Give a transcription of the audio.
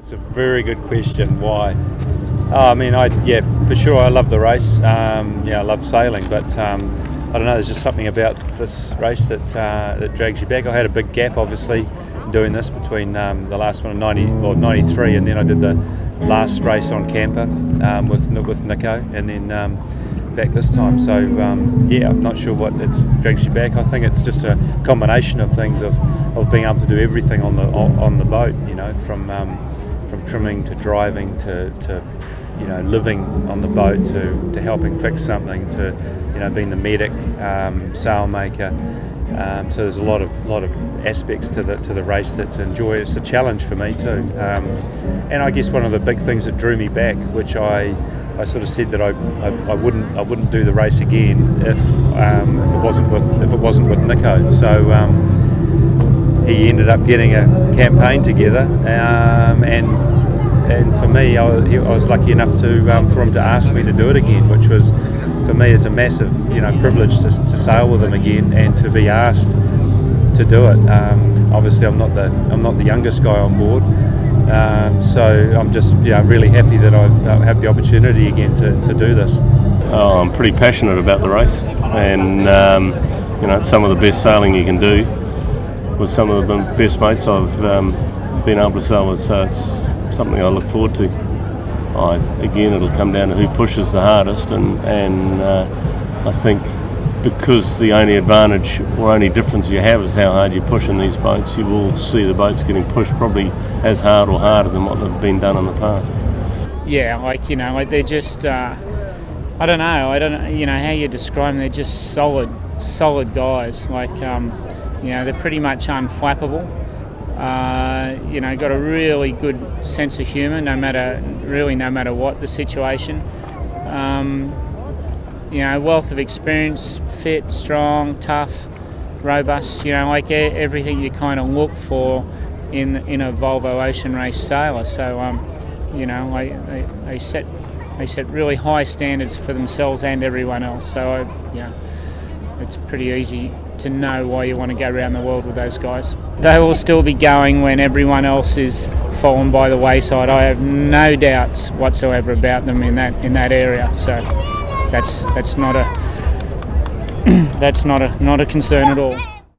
It's a very good question. Why? I mean, for sure, I love the race. I love sailing, but I don't know. There's just something about this race that drags you back. I had a big gap, obviously, doing this between the last one in 93, and then I did the last race on camper with Nico, and then back this time. So I'm not sure what drags you back. I think it's just a combination of things of being able to do everything on the boat. You know, from trimming to driving to living on the boat to helping fix something to being the medic, sail maker. So there's a lot of aspects to the race that to enjoy. It's a challenge for me too, and I guess one of the big things that drew me back, which I sort of said that I wouldn't do the race again if it wasn't with Nico. So he ended up getting a campaign together, and for me, I was lucky enough for him to ask me to do it again, which was, for me, is a massive privilege to sail with him again and to be asked to do it. Obviously, I'm not the youngest guy on board, so I'm just really happy that I've had the opportunity again to do this. I'm pretty passionate about the race, and it's some of the best sailing you can do with some of the best mates I've been able to sail with. So it's something I look forward to. Again, it'll come down to who pushes the hardest, and I think because the only advantage or only difference you have is how hard you push in these boats, you will see the boats getting pushed probably as hard or harder than what they've been done in the past. Yeah, they're just I don't know how you describe them. They're just solid guys. They're pretty much unflappable. Got a really good sense of humour, no matter what the situation. Wealth of experience, fit, strong, tough, robust. Everything you kind of look for in a Volvo Ocean Race sailor. So they set really high standards for themselves and everyone else. So it's pretty easy to know why you want to go around the world with those guys. They will still be going when everyone else is fallen by the wayside. I have no doubts whatsoever about them in that area. So that's not a concern at all.